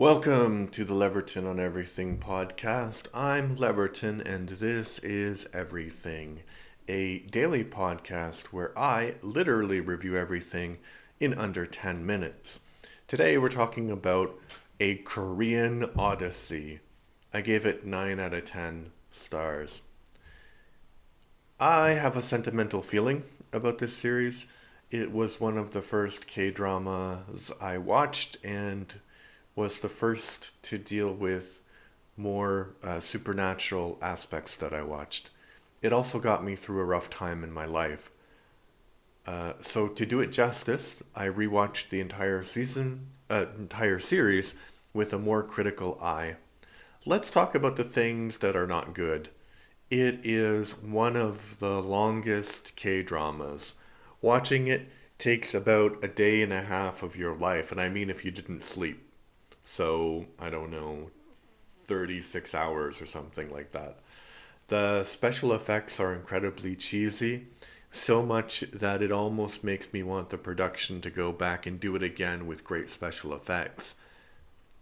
Welcome to the Leverton on Everything podcast. I'm Leverton, and this is Everything, a daily podcast where I literally review everything in under 10 minutes. Today we're talking about a Korean Odyssey. I gave it 9 out of 10 stars. I have a sentimental feeling about this series. It was one of the first K-dramas I watched and was the first to deal with more supernatural aspects that I watched. It also got me through a rough time in my life. So to do it justice, I rewatched the entire series with a more critical eye. Let's talk about the things that are not good. It is one of the longest K-dramas. Watching it takes about a day and a half of your life, and I mean if you didn't sleep. So, I don't know, 36 hours or something like that. The special effects are incredibly cheesy, so much that it almost makes me want the production to go back and do it again with great special effects.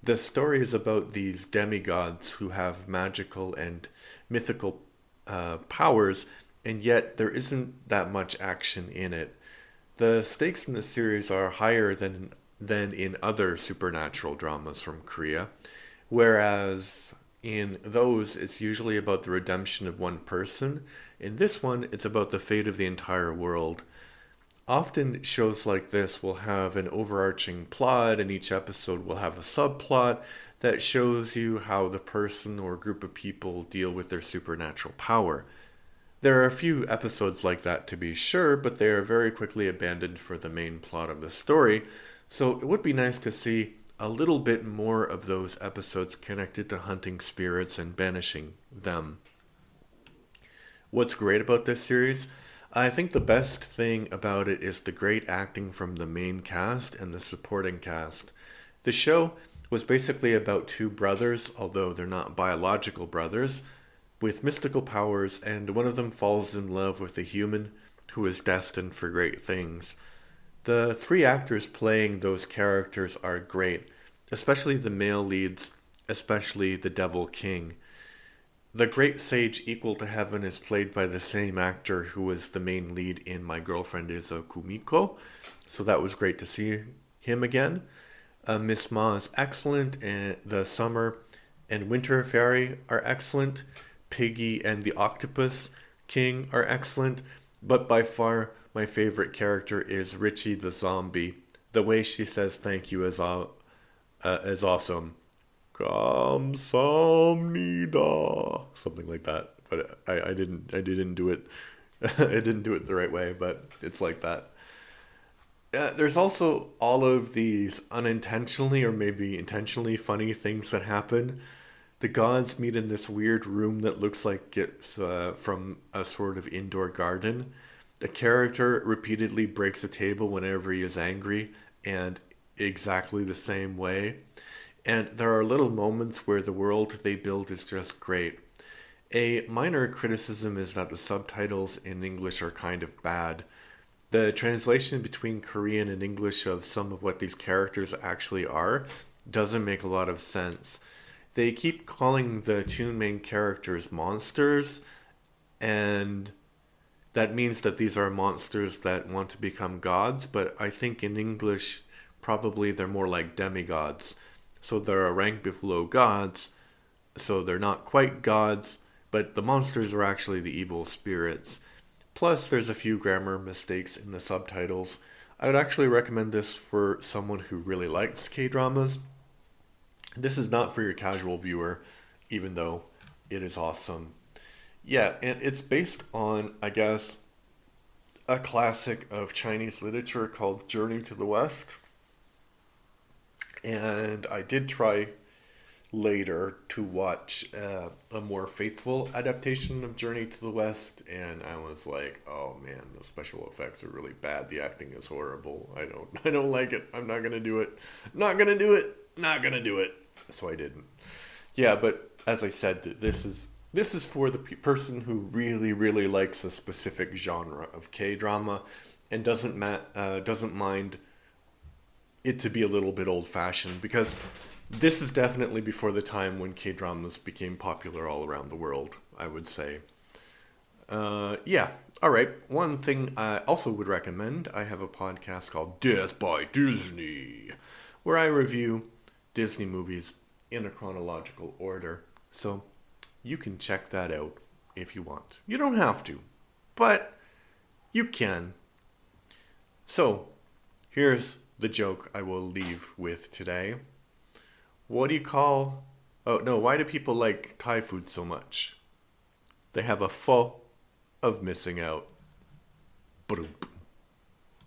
The story is about these demigods who have magical and mythical powers, and yet there isn't that much action in it. The stakes in the series are higher than in other supernatural dramas from Korea, whereas in those it's usually about the redemption of one person. In this one, it's about the fate of the entire world. Often shows like this will have an overarching plot, and each episode will have a subplot that shows you how the person or group of people deal with their supernatural power. There are a few episodes like that to be sure, but they are very quickly abandoned for the main plot of the story, so it would be nice to see a little bit more of those episodes connected to hunting spirits and banishing them. What's great about this series? I think the best thing about it is the great acting from the main cast and the supporting cast. The show was basically about two brothers, although they're not biological brothers, with mystical powers, and one of them falls in love with a human who is destined for great things. The three actors playing those characters are great, especially the male leads, especially the Devil King. The great sage equal to heaven is played by the same actor who was the main lead in My Girlfriend is a Kumiko, so that was great to see him again. Miss Ma is excellent, and the Summer and Winter Fairy are excellent. Piggy and the Octopus King are excellent, but by far my favorite character is Richie the Zombie. The way she says thank you is awesome. Kamsamnida, something like that. But I didn't do it. I didn't do it the right way, but it's like that. There's also all of these unintentionally or maybe intentionally funny things that happen. The gods meet in this weird room that looks like it's from a sort of indoor garden. The character repeatedly breaks a table whenever he is angry, and exactly the same way. And there are little moments where the world they build is just great. A minor criticism is that the subtitles in English are kind of bad. The translation between Korean and English of some of what these characters actually are doesn't make a lot of sense. They keep calling the two main characters monsters, and that means that these are monsters that want to become gods, but I think in English, probably they're more like demigods. So they're a rank below gods, so they're not quite gods, but the monsters are actually the evil spirits. Plus, there's a few grammar mistakes in the subtitles. I would actually recommend this for someone who really likes K-dramas. This is not for your casual viewer, even though it is awesome. Yeah, and it's based on, I guess, a classic of Chinese literature called Journey to the West. And I did try later to watch a more faithful adaptation of Journey to the West, and I was like, oh man, the special effects are really bad. The acting is horrible. I don't like it. I'm not gonna do it. Not gonna do it. Not gonna do it. So I didn't. Yeah, but as I said, this is for the person who really, really likes a specific genre of K-drama and doesn't mind it to be a little bit old-fashioned, because This is definitely before the time when K-dramas became popular all around the world, I would say. Yeah, all right. One thing I also would recommend, I have a podcast called Death by Disney, where I review Disney movies in a chronological order. So you can check that out if you want. You don't have to, but you can. So here's the joke I will leave with today. What do you call... Oh, no, why do people like Thai food so much? They have a pho of missing out. Ba-dum.